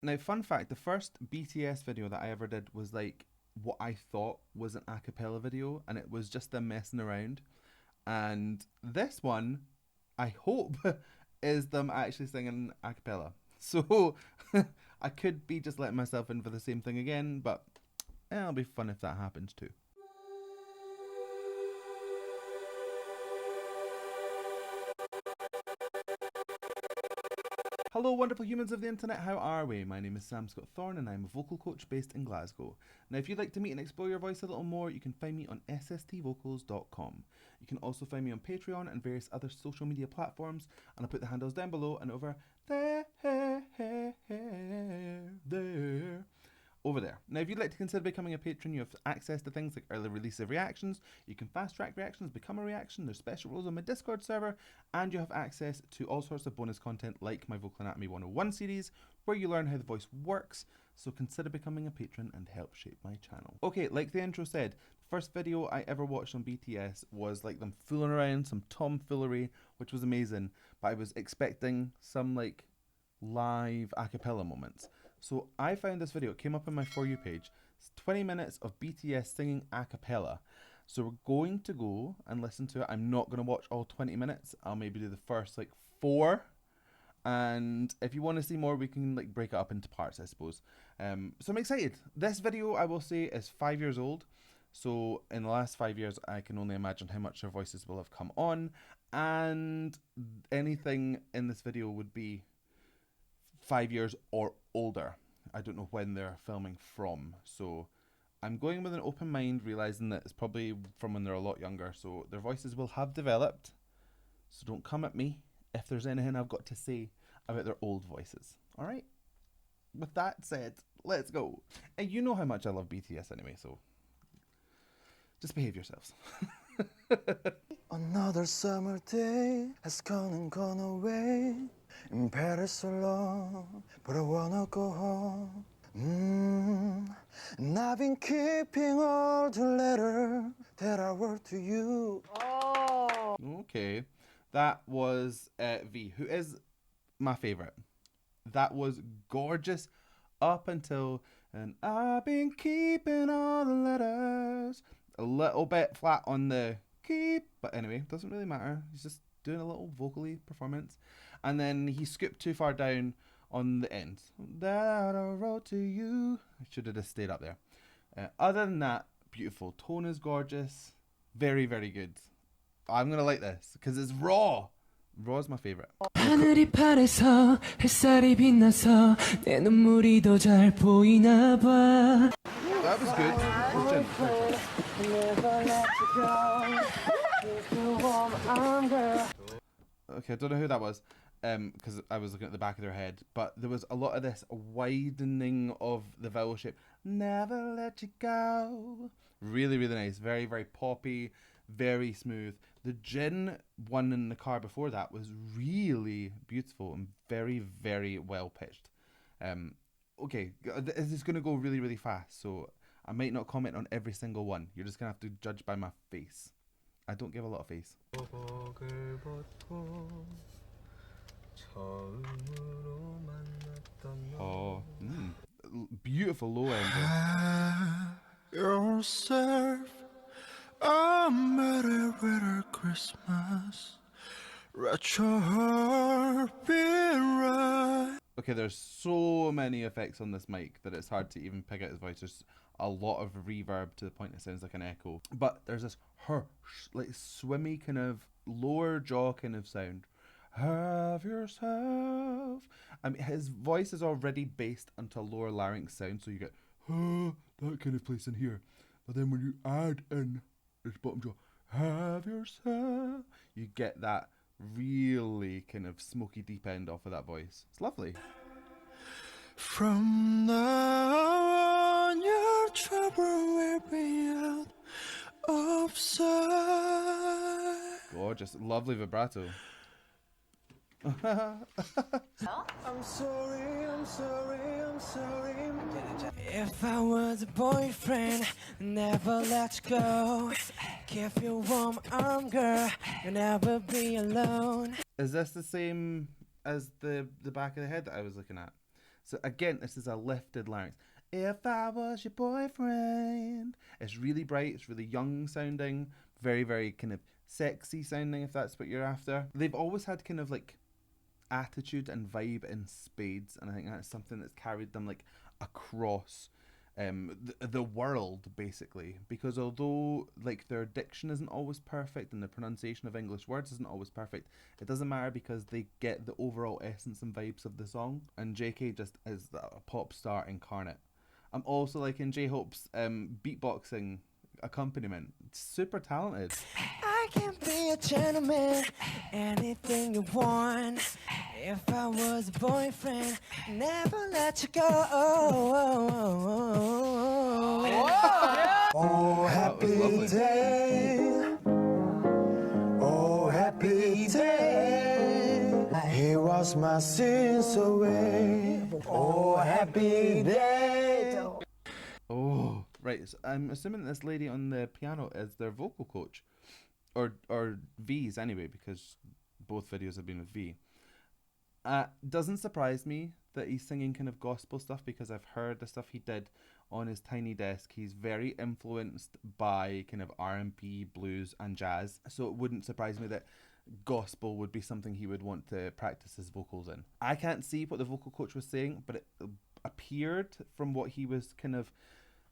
Now, fun fact, the first BTS video that I ever did was like what I thought was an a cappella video, and it was just them messing around. And this one, I hope, is them actually singing a cappella. So I could be just letting myself in for the same thing again, but it'll be fun if that happens too. Hello wonderful humans of the internet, how are we? My name is Sam Scott-Thorne and I'm a vocal coach based in Glasgow. Now if you'd like to meet and explore your voice a little more, you can find me on sstvocals.com. You can also find me on Patreon and various other social media platforms, and I'll put the handles down below and over there. Over there. Now, if you'd like to consider becoming a patron, you have access to things like early release of reactions, you can fast track reactions, become a reaction, there's special rules on my Discord server, and you have access to all sorts of bonus content like my Vocal Anatomy 101 series, where you learn how the voice works, so consider becoming a patron and help shape my channel. Okay, like the intro said, the first video I ever watched on BTS was like them fooling around, some tomfoolery, which was amazing, but I was expecting some like live a cappella moments. So I found this video, it came up on my For You page. It's 20 minutes of BTS singing a cappella. So we're going to go and listen to it. I'm not going to watch all 20 minutes. I'll maybe do the first like 4. And if you want to see more, we can like break it up into parts, I suppose. So I'm excited. This video, I will say, is 5 years old. So in the last 5 years, I can only imagine how much their voices will have come on. And anything in this video would be 5 years or older. I don't know when they're filming from, so I'm going with an open mind, realizing that it's probably from when they're a lot younger, so their voices will have developed. So don't come at me if there's anything I've got to say about their old voices. All right? With that said, let's go. And you know how much I love BTS anyway, so just behave yourselves. Another summer day has come and gone away. In Paris so long, but I wanna go home. And I've been keeping all the letters that I wrote to you. Okay, that was V, who is my favorite. That was gorgeous up until, and I've been keeping all the letters. A little bit flat on the keep, but anyway, doesn't really matter. He's just doing a little vocally performance. And then he scooped too far down on the end. That I wrote to you. I should have just stayed up there. Other than that, beautiful. Tone is gorgeous. Very, very good. I'm going to like this because it's raw. Raw is my favorite. 하늘이 파래서 햇살이 빛나서 내 눈물이 더 잘 보이나 봐. That was good. Okay, I don't know who that was, because I was looking at the back of their head, but there was a lot of this widening of the vowel shape. Never let you go. Really, really nice. Very, very poppy, very smooth. The Jin one in the car before that was really beautiful and very, very well pitched. Okay, this is going to go really, really fast, so I might not comment on every single one. You're just going to have to judge by my face. I don't give a lot of face. Oh, beautiful low end. Yourself a merry, merry Christmas. Let your heart be right. Okay, there's so many effects on this mic that it's hard to even pick out his voice. There's a lot of reverb to the point it sounds like an echo. But there's this like swimmy kind of lower jaw kind of sound. Have yourself. I mean, his voice is already based onto lower larynx sound, so you get that kind of place in here. But then when you add in this bottom jaw, have yourself, you get that really kind of smoky deep end off of that voice. It's lovely. From now on, your trouble will be out of sight. Gorgeous, lovely vibrato. I'm sorry, I'm sorry, I'm sorry. If I was a boyfriend, never let you go. Give you warm arm, girl, you'll never be alone. Is this the same as the back of the head that I was looking at? So again, this is a lifted larynx. If I was your boyfriend. It's really bright, it's really young sounding, very, very kind of sexy sounding, if that's what you're after. They've always had kind of like attitude and vibe in spades, and I think that's something that's carried them like across the world, basically, because although like their diction isn't always perfect and the pronunciation of English words isn't always perfect, it doesn't matter because they get the overall essence and vibes of the song, and JK just is a pop star incarnate. I'm also liking J-Hope's beatboxing accompaniment. It's super talented. I can be a gentleman, anything you want. If I was a boyfriend, never let you go. Oh, happy lovely. day. Oh, happy day. He washed my sins away. Oh, happy day. Oh, right. So I'm assuming this lady on the piano is their vocal coach, or V's anyway, because both videos have been with V. Doesn't surprise me that he's singing kind of gospel stuff, because I've heard the stuff he did on his tiny desk. He's very influenced by kind of R&B, blues, and jazz. So it wouldn't surprise me that gospel would be something he would want to practice his vocals in. I can't see what the vocal coach was saying, but it appeared from what he was kind of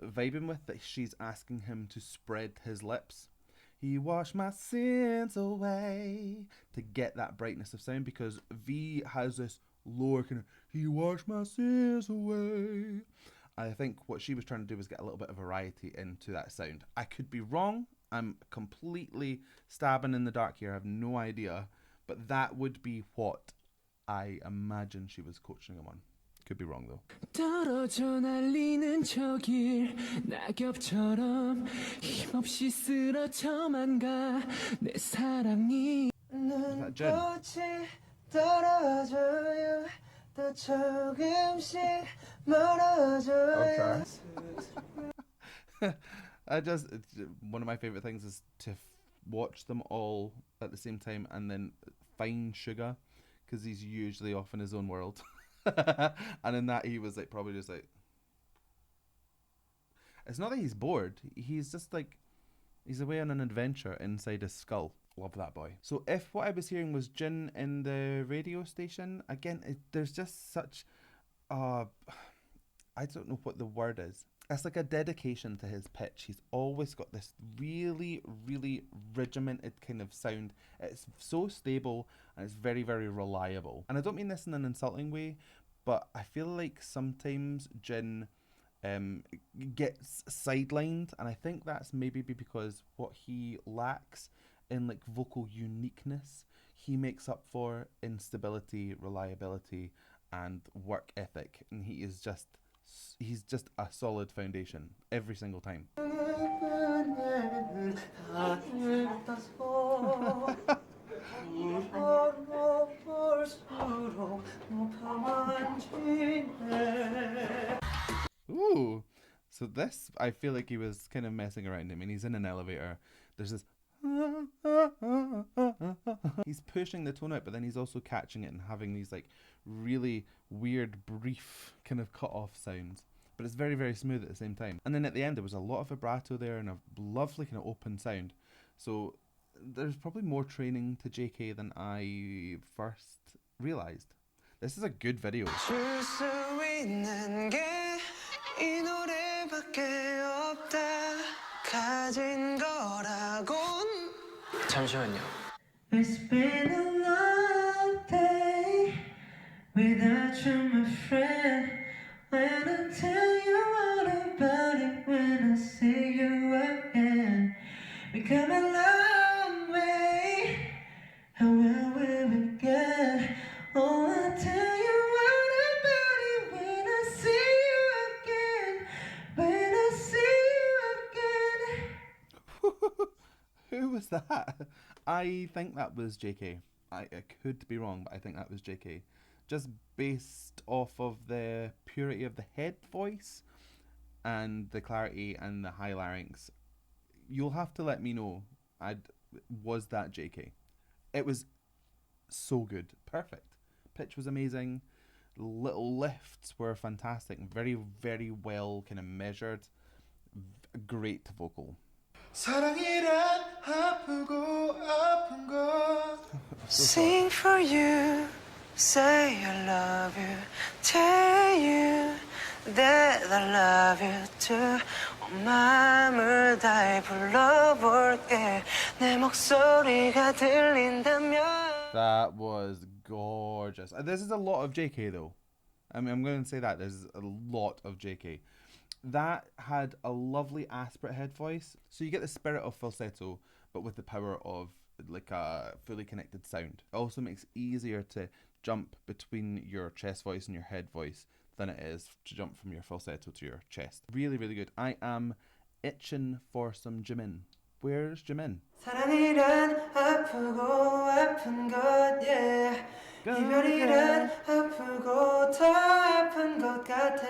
vibing with that she's asking him to spread his lips. He washed my sins away, to get that brightness of sound, because V has this lower kind of he washed my sins away. I think what she was trying to do was get a little bit of variety into that sound. I could be wrong. I'm completely stabbing in the dark here. I have no idea, but that would be what I imagine she was coaching him on. Could be wrong though. 떨어져 날리는 저 길 낙엽처럼 힘없이 쓰러져만 가 내 사랑이 that Jen? 눈꽃이 떨어져요 또 조금씩 멀어져요. One of my favorite things is to watch them all at the same time and then find Sugar, because he's usually off in his own world. And in that he was like probably just like, it's not that he's bored, he's just like he's away on an adventure inside his skull. Love that boy. So if what I was hearing was Jin in the radio station, again, there's just such I don't know what the word is. It's like a dedication to his pitch. He's always got this really, really regimented kind of sound. It's so stable and it's very, very reliable. And I don't mean this in an insulting way, but I feel like sometimes Jin gets sidelined, and I think that's maybe because what he lacks in like vocal uniqueness, he makes up for in stability, reliability, and work ethic. And he's just a solid foundation every single time. Ooh, so this, I feel like he was kind of messing around. I mean, he's in an elevator. There's this. He's pushing the tone out, but then he's also catching it and having these like really weird, brief kind of cut off sounds. But it's very, very smooth at the same time. And then at the end, there was a lot of vibrato there and a lovely kind of open sound. So there's probably more training to JK than I first realised. This is a good video. 줄 수 있는 게 이 노래밖에 없다 가진 거라곤. 잠시만요. It's been a long day without you, my friend. When I tell you all about it, when I see you again, we come a long way. How will we begin? Oh, I'll tell you all about it when I see you again. When I see you again. Who was that? I think that was JK. I could be wrong, but I think that was JK. Just based off of the purity of the head voice and the clarity and the high larynx. You'll have to let me know. Was that JK? It was so good. Perfect. Pitch was amazing. little lifts were fantastic. Very, very well kind of measured. Great vocal. 사랑이란 아프고 아픈 것. Sing for you, say I love you, tell you that I love you too. 온 마음을 다해 불러볼게. 내 목소리가 들린다면. That was gorgeous. This is a lot of JK though. I mean, I'm going to say that there's a lot of JK. That had a lovely aspirate head voice, so you get the spirit of falsetto, but with the power of like a fully connected sound. It also makes it easier to jump between your chest voice and your head voice than it is to jump from your falsetto to your chest. Really, really good. I am itching for some Jimin. Where's Jimin? 사랑이란 아프고 아픈 것, yeah. 이별이란 아프고 더 아픈 것 같아.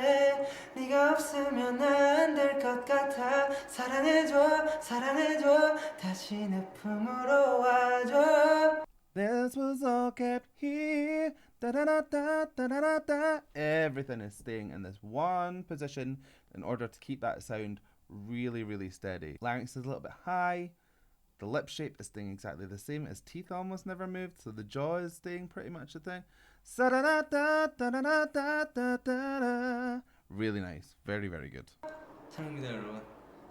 네가 없으면 안 될 것 같아. 사랑해줘, 사랑해줘. 다시 내 품으로 와줘. This was all kept here. Da da da da da da da. Everything is staying in this one position in order to keep that sound really, really steady. Larynx is a little bit high. The lip shape is staying exactly the same. His teeth almost never moved, so the jaw is staying pretty much the thing. Sa da da da da da da da da da. Really nice. Very, very good. 사랑합니다 여러분.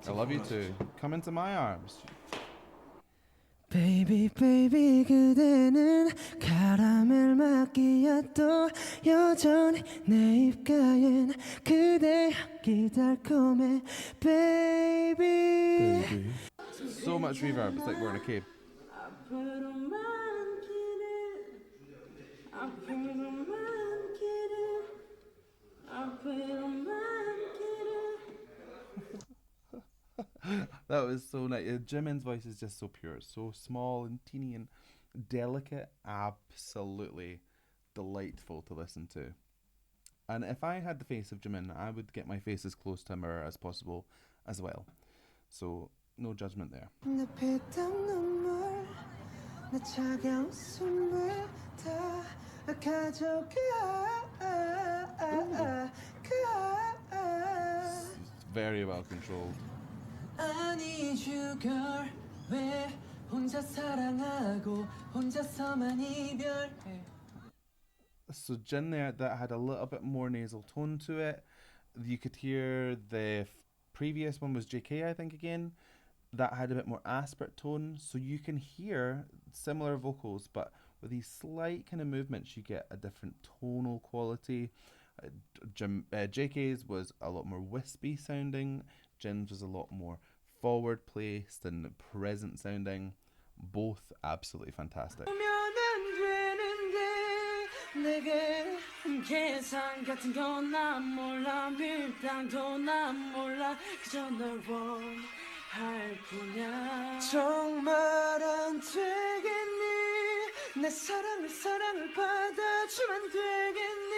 I love you too. Come into my arms. Baby baby 그대는 카라멜 마끼아또 여전히 내 입가엔 그대 향기 달콤해 baby. So much reverb. It's like we're in a cave. That was so nice. Jimin's voice is just so pure, so small and teeny and delicate. Absolutely delightful to listen to. And if I had the face of Jimin, I would get my face as close to a mirror as possible as well. So no judgment there. 내 피땀 눈물 내 차가운 숨을 다 가져가 It's very well controlled. I need you girl 왜 혼자 사랑하고 혼자서만 이별해. So Jin there, that had a little bit more nasal tone to it. You could hear the previous one was JK, I think, again. That had a bit more aspirate tone. So you can hear similar vocals, but with these slight kind of movements, you get a different tonal quality. JK's was a lot more wispy sounding. Jin's was a lot more forward placed and present sounding. Both absolutely fantastic. 내게 계산 같은 건 난 몰라 밀당도 난 몰라 그저 널 원할 뿐이야 정말 안 되겠니 내 사랑을 받아주면 되겠니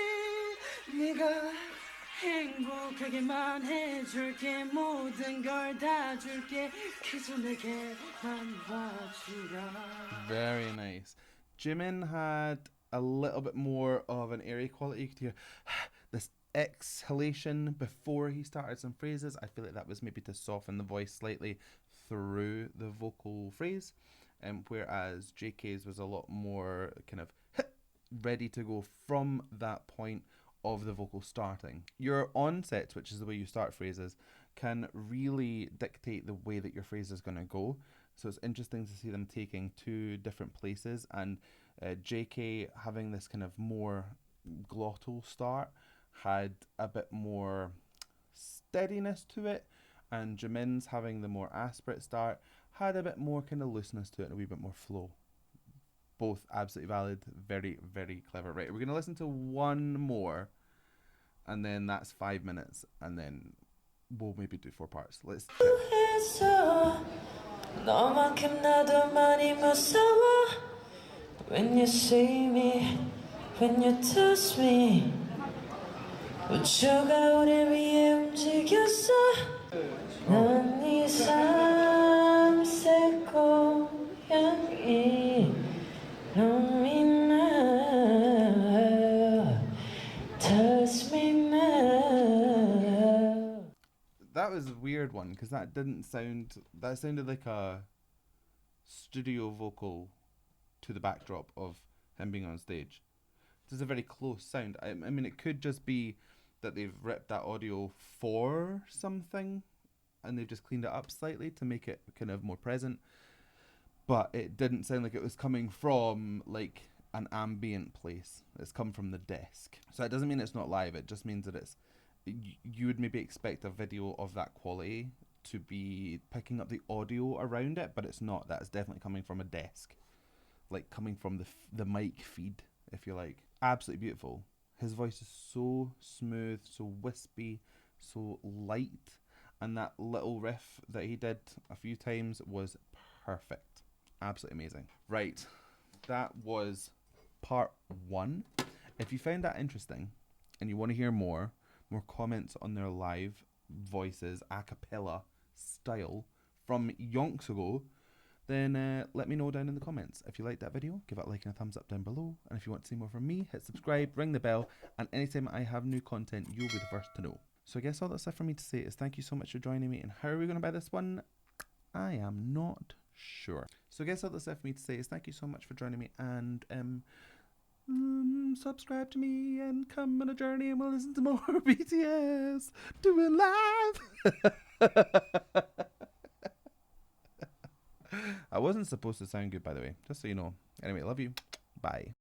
네가 행복하게만 해줄게 모든 걸 다 줄게 그저 내게만 와주라. Very nice. Jimin had a little bit more of an airy quality. You could hear this exhalation before he started some phrases. I feel like that was maybe to soften the voice slightly through the vocal phrase, whereas JK's was a lot more kind of ready to go from that point of the vocal starting. Your onset, which is the way you start phrases, can really dictate the way that your phrase is going to go. So it's interesting to see them taking two different places, and JK having this kind of more glottal start had a bit more steadiness to it, and Jimin's having the more aspirate start had a bit more kind of looseness to it and a wee bit more flow. Both absolutely valid, very, very clever. Right, we're going to listen to one more, and then that's 5 minutes, and then we'll maybe do 4 parts. Let's check. 너만큼 나도 많이 무서워 When you see me, when you touch me 우주가 우리 위에 움직였어 넌 이 삶의 고향이 놈이 나 that was a weird one because that didn't sound. That sounded like a studio vocal to the backdrop of him being on stage. This is a very close sound. I mean, it could just be that they've ripped that audio for something and they've just cleaned it up slightly to make it kind of more present. But it didn't sound like it was coming from like an ambient place. It's come from the desk. So that doesn't mean it's not live. It just means that it's, you would maybe expect a video of that quality to be picking up the audio around it, but it's not. That's definitely coming from a desk, like coming from the mic feed, if you like. Absolutely beautiful. His voice is so smooth, so wispy, so light, and that little riff that he did a few times was perfect. Absolutely amazing. Right, that was part 1. If you found that interesting and you want to hear more comments on their live voices a cappella style from yonks ago, then let me know down in the comments. If you liked that video, give it a like and a thumbs up down below. And if you want to see more from me, hit subscribe, ring the bell, and anytime I have new content, you'll be the first to know. So I guess all that's left for me to say is thank you so much for joining me. And how are we going to buy this one? I am not sure. So I guess all that's left for me to say is thank you so much for joining me, and subscribe to me and come on a journey and we'll listen to more BTS doing live. I wasn't supposed to sound good, by the way, just so you know. Anyway, love you. Bye.